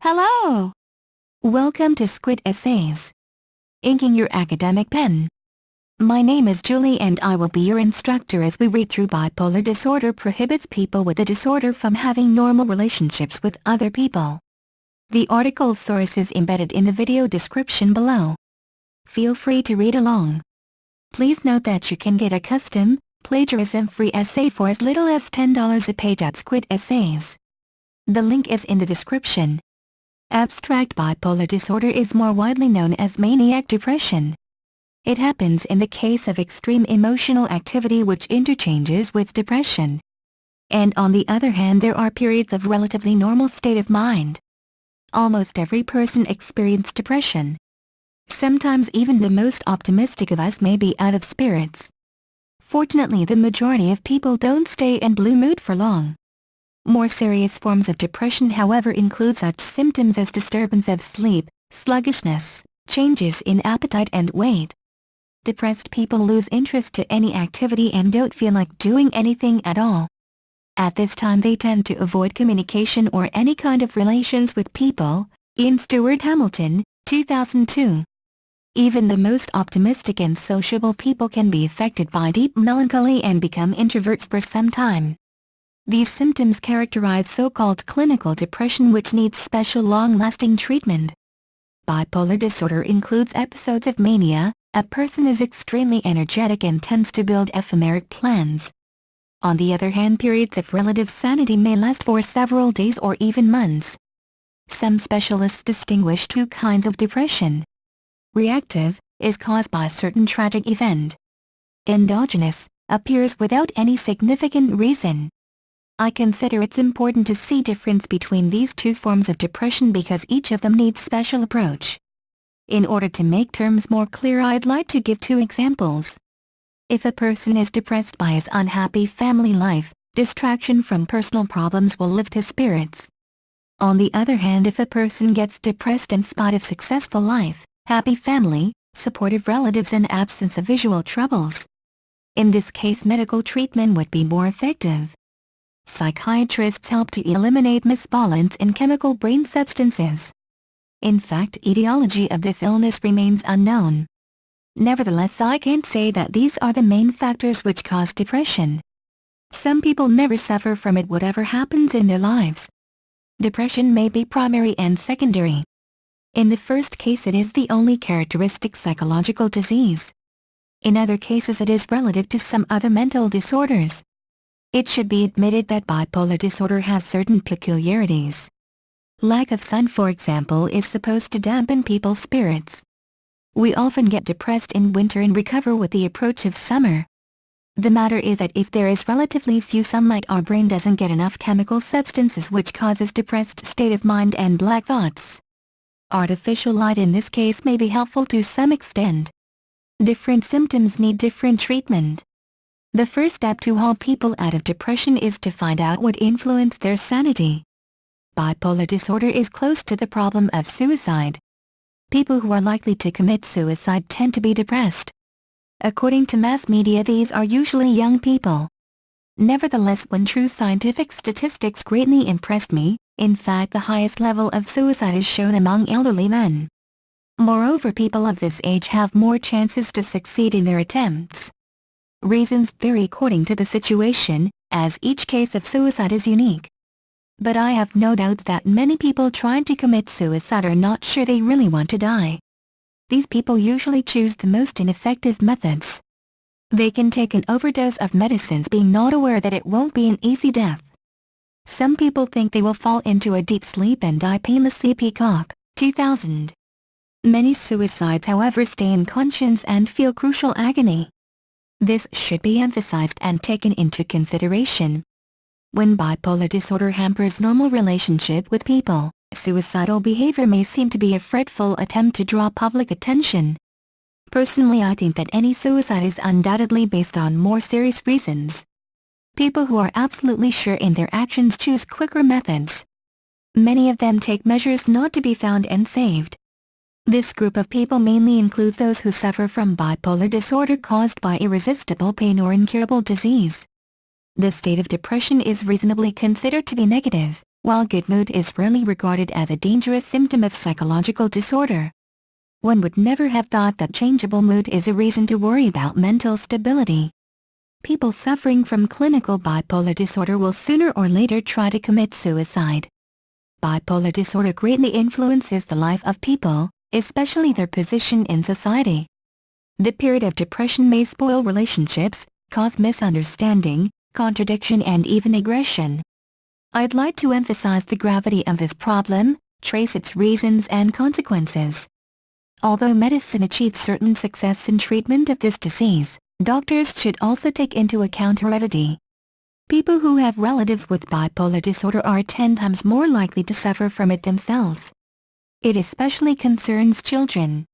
Hello! Welcome to Squid Essays. Inking your academic pen. My name is Julie and I will be your instructor as we read through Bipolar disorder prohibits people with the disorder from having normal relationships with other people. The article's source is embedded in the video description below. Feel free to read along. Please note that you can get a custom, plagiarism-free essay for as little as $10 a page at Squid Essays. The link is in the description. Abstract bipolar disorder is more widely known as maniac depression. It happens in the case of extreme emotional activity which interchanges with depression. And on the other hand, there are periods of relatively normal state of mind. Almost every person experiences depression. Sometimes even the most optimistic of us may be out of spirits. Fortunately, the majority of people don't stay in blue mood for long. More serious forms of depression, however, include such symptoms as disturbance of sleep, sluggishness, changes in appetite and weight. Depressed people lose interest to any activity and don't feel like doing anything at all. At this time they tend to avoid communication or any kind of relations with people. Ian Stewart Hamilton, 2002. Even the most optimistic and sociable people can be affected by deep melancholy and become introverts for some time. These symptoms characterize so-called clinical depression which needs special long-lasting treatment. Bipolar disorder includes episodes of mania. A person is extremely energetic and tends to build ephemeric plans. On the other hand, periods of relative sanity may last for several days or even months. Some specialists distinguish two kinds of depression. Reactive is caused by a certain tragic event. Endogenous appears without any significant reason. I consider it's important to see difference between these two forms of depression because each of them needs special approach. In order to make terms more clear, I'd like to give two examples. If a person is depressed by his unhappy family life, distraction from personal problems will lift his spirits. On the other hand, if a person gets depressed in spite of successful life, happy family, supportive relatives and absence of visual troubles, in this case medical treatment would be more effective. Psychiatrists help to eliminate misbalance in chemical brain substances. In fact, etiology of this illness remains unknown. Nevertheless, I can say that these are the main factors which cause depression. Some people never suffer from it whatever happens in their lives. Depression may be primary and secondary. In the first case, it is the only characteristic psychological disease. In other cases, it is relative to some other mental disorders. It should be admitted that bipolar disorder has certain peculiarities. Lack of sun, for example, is supposed to dampen people's spirits. We often get depressed in winter and recover with the approach of summer. The matter is that if there is relatively few sunlight, our brain doesn't get enough chemical substances which causes depressed state of mind and black thoughts. Artificial light in this case may be helpful to some extent. Different symptoms need different treatment. The first step to haul people out of depression is to find out what influenced their sanity. Bipolar disorder is close to the problem of suicide. People who are likely to commit suicide tend to be depressed. According to mass media, these are usually young people. Nevertheless, one true scientific statistics greatly impressed me. In fact, the highest level of suicide is shown among elderly men. Moreover, people of this age have more chances to succeed in their attempts. Reasons vary according to the situation, as each case of suicide is unique. But I have no doubt that many people trying to commit suicide are not sure they really want to die. These people usually choose the most ineffective methods. They can take an overdose of medicines being not aware that it won't be an easy death. Some people think they will fall into a deep sleep and die painlessly. Peacock, 2000. Many suicides, however, stay in conscience and feel crucial agony. This should be emphasized and taken into consideration. When bipolar disorder hampers normal relationship with people, suicidal behavior may seem to be a fretful attempt to draw public attention. Personally, I think that any suicide is undoubtedly based on more serious reasons. People who are absolutely sure in their actions choose quicker methods. Many of them take measures not to be found and saved. This group of people mainly includes those who suffer from bipolar disorder caused by irresistible pain or incurable disease. The state of depression is reasonably considered to be negative, while good mood is rarely regarded as a dangerous symptom of psychological disorder. One would never have thought that changeable mood is a reason to worry about mental stability. People suffering from clinical bipolar disorder will sooner or later try to commit suicide. Bipolar disorder greatly influences the life of people, especially their position in society. The period of depression may spoil relationships, cause misunderstanding, contradiction and even aggression. I'd like to emphasize the gravity of this problem, trace its reasons and consequences. Although medicine achieves certain success in treatment of this disease, doctors should also take into account heredity. People who have relatives with bipolar disorder are 10 times more likely to suffer from it themselves. It especially concerns children.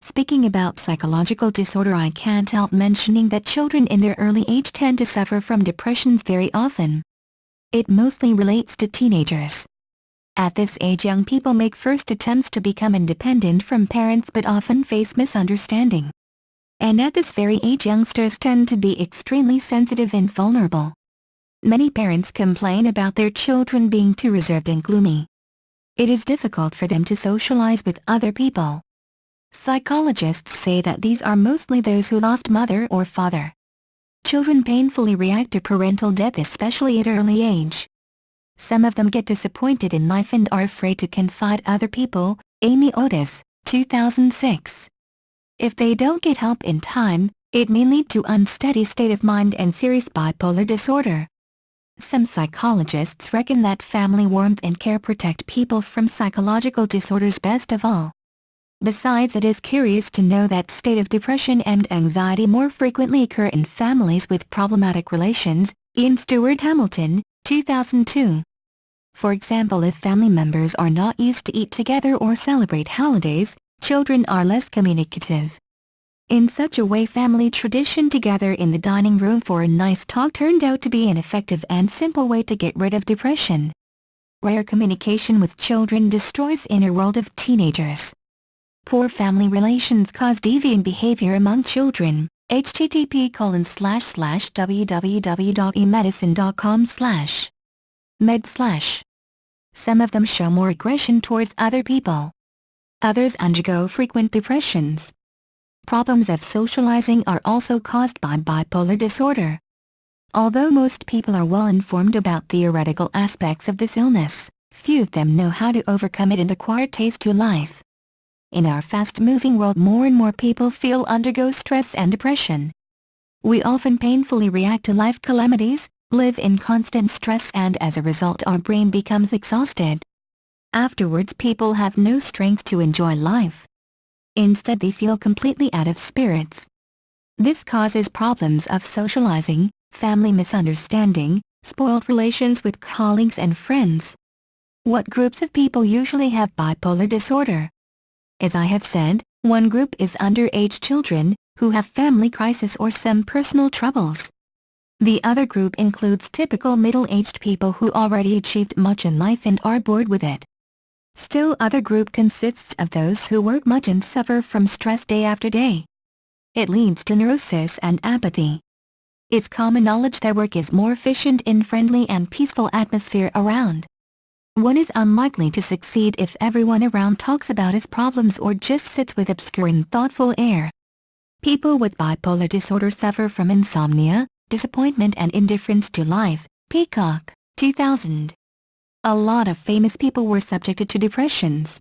Speaking about psychological disorder, I can't help mentioning that children in their early age tend to suffer from depressions very often. It mostly relates to teenagers. At this age, young people make first attempts to become independent from parents but often face misunderstanding. And at this very age, youngsters tend to be extremely sensitive and vulnerable. Many parents complain about their children being too reserved and gloomy. It is difficult for them to socialize with other people. Psychologists say that these are mostly those who lost mother or father. Children painfully react to parental death, especially at early age. Some of them get disappointed in life and are afraid to confide other people. A9AYTZ2H31, 2006. If they don't get help in time, it may lead to unsteady state of mind and serious bipolar disorder. Some psychologists reckon that family warmth and care protect people from psychological disorders best of all. Besides, it is curious to know that state of depression and anxiety more frequently occur in families with problematic relations. Ian Stewart Hamilton, 2002. For example, if family members are not used to eat together or celebrate holidays, children are less communicative. In such a way, family tradition together in the dining room for a nice talk turned out to be an effective and simple way to get rid of depression. Rare communication with children destroys inner world of teenagers. Poor family relations cause deviant behavior among children. http://www.emedicine.com/med/ Some of them show more aggression towards other people. Others undergo frequent depressions. Problems of socializing are also caused by bipolar disorder. Although most people are well informed about theoretical aspects of this illness, few of them know how to overcome it and acquire taste to life. In our fast-moving world, more and more people undergo stress and depression. We often painfully react to life calamities, live in constant stress, and as a result our brain becomes exhausted. Afterwards, people have no strength to enjoy life. Instead, they feel completely out of spirits. This causes problems of socializing, family misunderstanding, spoiled relations with colleagues and friends. What groups of people usually have bipolar disorder? As I have said, one group is underage children, who have family crisis or some personal troubles. The other group includes typical middle-aged people who already achieved much in life and are bored with it. Still, other group consists of those who work much and suffer from stress day after day. It leads to neurosis and apathy. It's common knowledge that work is more efficient in friendly and peaceful atmosphere around. One is unlikely to succeed if everyone around talks about his problems or just sits with obscure and thoughtful air. People with bipolar disorder suffer from insomnia, disappointment and indifference to life. Peacock, 2000. A lot of famous people were subjected to depressions.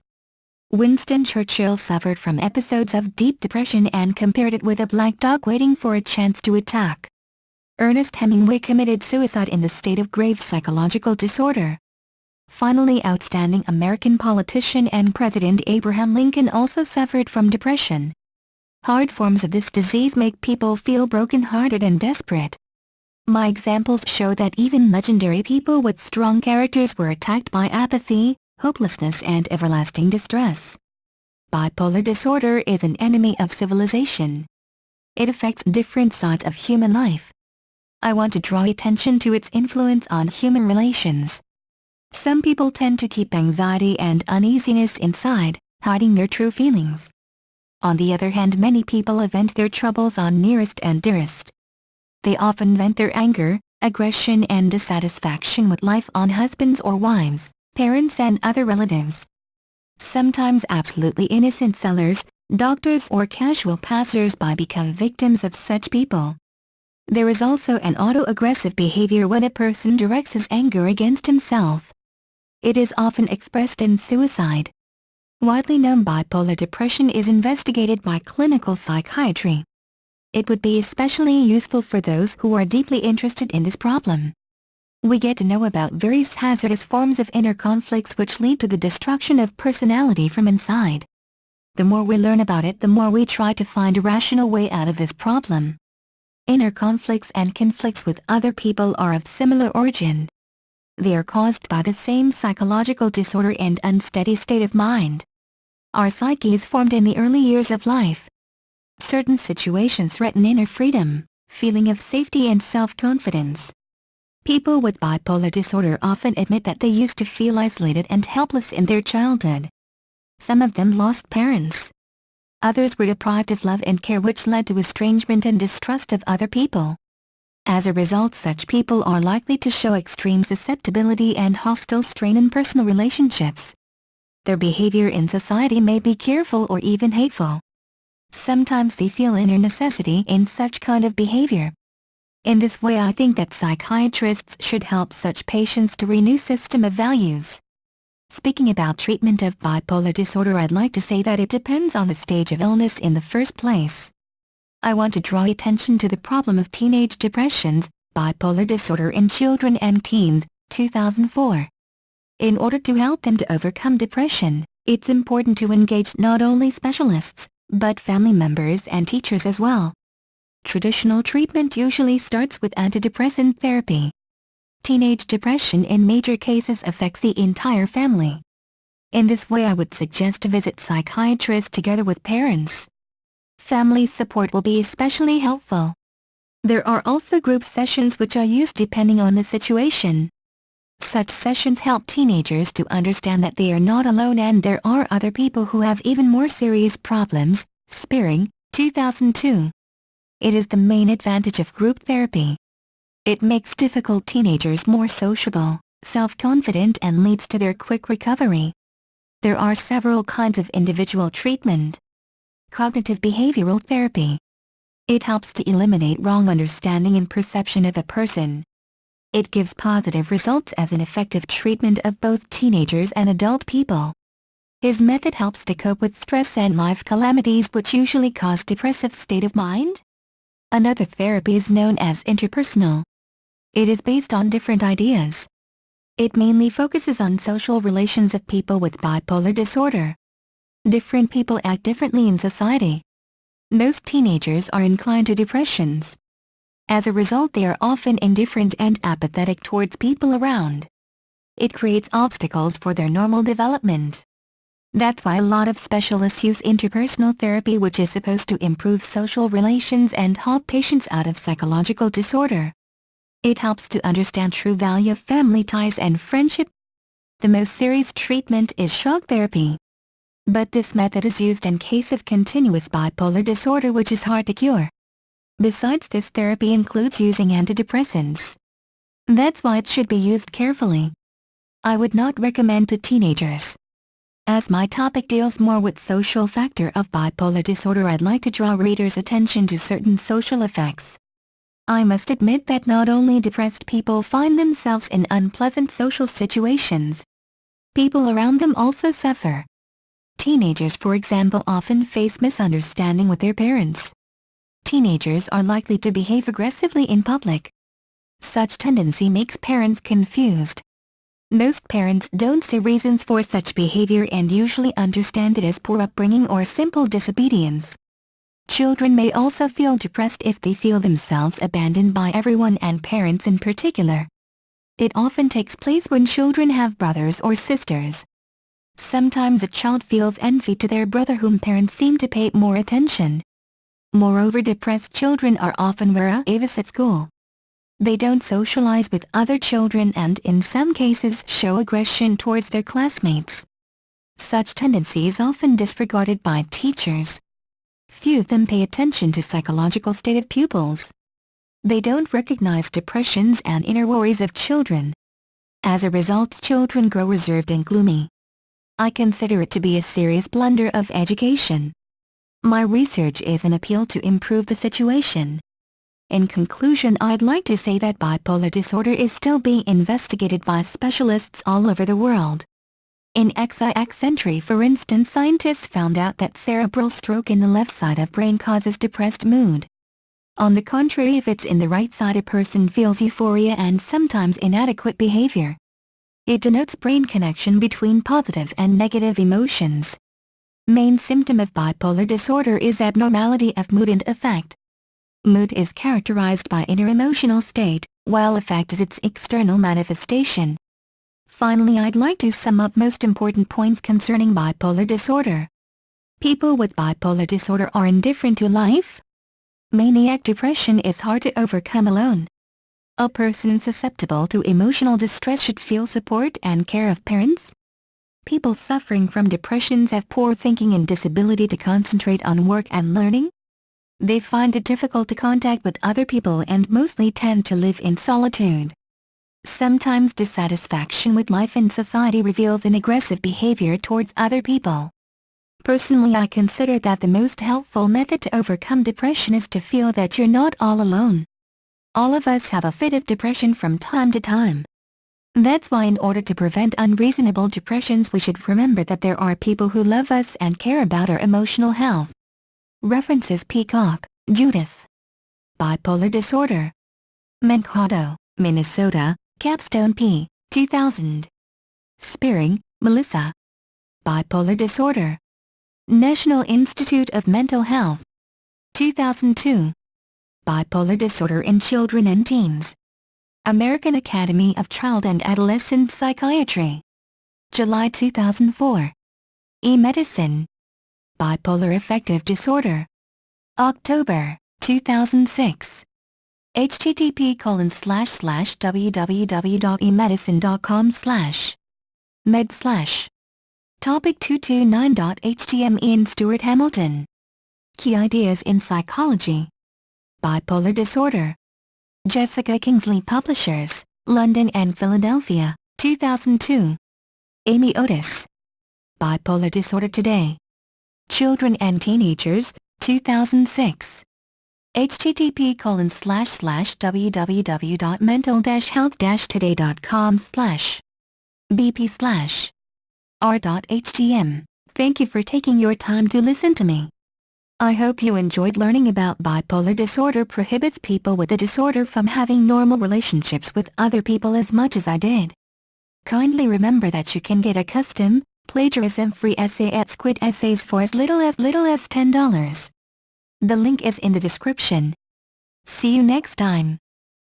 Winston Churchill suffered from episodes of deep depression and compared it with a black dog waiting for a chance to attack. Ernest Hemingway committed suicide in the state of grave psychological disorder. Finally, outstanding American politician and President Abraham Lincoln also suffered from depression. Hard forms of this disease make people feel broken-hearted and desperate. My examples show that even legendary people with strong characters were attacked by apathy, hopelessness and everlasting distress. Bipolar disorder is an enemy of civilization. It affects different sides of human life. I want to draw attention to its influence on human relations. Some people tend to keep anxiety and uneasiness inside, hiding their true feelings. On the other hand, many people vent their troubles on nearest and dearest. They often vent their anger, aggression and dissatisfaction with life on husbands or wives, parents and other relatives. Sometimes absolutely innocent sellers, doctors or casual passers-by become victims of such people. There is also an auto-aggressive behavior when a person directs his anger against himself. It is often expressed in suicide. Widely known bipolar depression is investigated by clinical psychiatry. It would be especially useful for those who are deeply interested in this problem. We get to know about various hazardous forms of inner conflicts which lead to the destruction of personality from inside. The more we learn about it, the more we try to find a rational way out of this problem. Inner conflicts and conflicts with other people are of similar origin. They are caused by the same psychological disorder and unsteady state of mind. Our psyche is formed in the early years of life. Certain situations threaten inner freedom, feeling of safety and self-confidence. People with bipolar disorder often admit that they used to feel isolated and helpless in their childhood. Some of them lost parents. Others were deprived of love and care, which led to estrangement and distrust of other people. As a result, such people are likely to show extreme susceptibility and hostile strain in personal relationships. Their behavior in society may be careful or even hateful. Sometimes they feel inner necessity in such kind of behavior. In this way, I think that psychiatrists should help such patients to renew system of values. Speaking about treatment of bipolar disorder, I'd like to say that it depends on the stage of illness in the first place. I want to draw attention to the problem of teenage depressions, bipolar disorder in children and teens, 2004. In order to help them to overcome depression, it's important to engage not only specialists, but family members and teachers as well. Traditional treatment usually starts with antidepressant therapy. Teenage depression in major cases affects the entire family. In this way, I would suggest to visit psychiatrists together with parents. Family support will be especially helpful. There are also group sessions which are used depending on the situation. Such sessions help teenagers to understand that they are not alone and there are other people who have even more serious problems. Spearing, 2002. It is the main advantage of group therapy. It makes difficult teenagers more sociable, self-confident and leads to their quick recovery. There are several kinds of individual treatment. Cognitive behavioral therapy. It helps to eliminate wrong understanding and perception of a person. It gives positive results as an effective treatment of both teenagers and adult people. His method helps to cope with stress and life calamities which usually cause depressive state of mind. Another therapy is known as interpersonal. It is based on different ideas. It mainly focuses on social relations of people with bipolar disorder. Different people act differently in society. Most teenagers are inclined to depressions. As a result, they are often indifferent and apathetic towards people around. It creates obstacles for their normal development. That's why a lot of specialists use interpersonal therapy, which is supposed to improve social relations and help patients out of psychological disorder. It helps to understand true value of family ties and friendship. The most serious treatment is shock therapy. But this method is used in case of continuous bipolar disorder, which is hard to cure. Besides, this therapy includes using antidepressants. That's why it should be used carefully. I would not recommend to teenagers. As my topic deals more with social factor of bipolar disorder, I'd like to draw readers' attention to certain social effects. I must admit that not only depressed people find themselves in unpleasant social situations. People around them also suffer. Teenagers, for example, often face misunderstanding with their parents. Teenagers are likely to behave aggressively in public. Such tendency makes parents confused. Most parents don't see reasons for such behavior and usually understand it as poor upbringing or simple disobedience. Children may also feel depressed if they feel themselves abandoned by everyone and parents in particular. It often takes place when children have brothers or sisters. Sometimes a child feels envy to their brother whom parents seem to pay more attention. Moreover, depressed children are often A9AYTZ2H31 at school. They don't socialize with other children and in some cases show aggression towards their classmates. Such tendency is often disregarded by teachers. Few of them pay attention to psychological state of pupils. They don't recognize depressions and inner worries of children. As a result, children grow reserved and gloomy. I consider it to be a serious blunder of education. My research is an appeal to improve the situation. In conclusion, I'd like to say that bipolar disorder is still being investigated by specialists all over the world. In XIX century, for instance, scientists found out that cerebral stroke in the left side of brain causes depressed mood. On the contrary, if it's in the right side, a person feels euphoria and sometimes inadequate behavior. It denotes brain connection between positive and negative emotions. Main symptom of bipolar disorder is abnormality of mood and affect. Mood is characterized by inner emotional state, while affect is its external manifestation. Finally, I'd like to sum up most important points concerning bipolar disorder. People with bipolar disorder are indifferent to life. Maniac depression is hard to overcome alone. A person susceptible to emotional distress should feel support and care of parents. People suffering from depressions have poor thinking and disability to concentrate on work and learning. They find it difficult to contact with other people and mostly tend to live in solitude. Sometimes dissatisfaction with life and society reveals an aggressive behavior towards other people. Personally, I consider that the most helpful method to overcome depression is to feel that you're not all alone. All of us have a fit of depression from time to time. That's why in order to prevent unreasonable depressions, we should remember that there are people who love us and care about our emotional health. References: Peacock, Judith. Bipolar disorder. Mankato, Minnesota, Capstone P. 2000. Spearing, Melissa. Bipolar disorder. National Institute of Mental Health. 2002. Bipolar disorder in children and teens. American Academy of Child and Adolescent Psychiatry. July 2004. eMedicine. Bipolar affective disorder. October 2006. http://www.emedicine.com/med/ Topic 229.htm Ian Stewart Hamilton. Key Ideas in Psychology. Bipolar disorder. Jessica Kingsley Publishers, London and Philadelphia, 2002. A9AYTZ2H31. Bipolar Disorder Today. Children and Teenagers, 2006. http://www.mental-health-today.com/bp/r.htm. Thank you for taking your time to listen to me. I hope you enjoyed learning about bipolar disorder prohibits people with the disorder from having normal relationships with other people as much as I did. Kindly remember that you can get a custom, plagiarism-free essay at Squid Essays for as little as $10. The link is in the description. See you next time.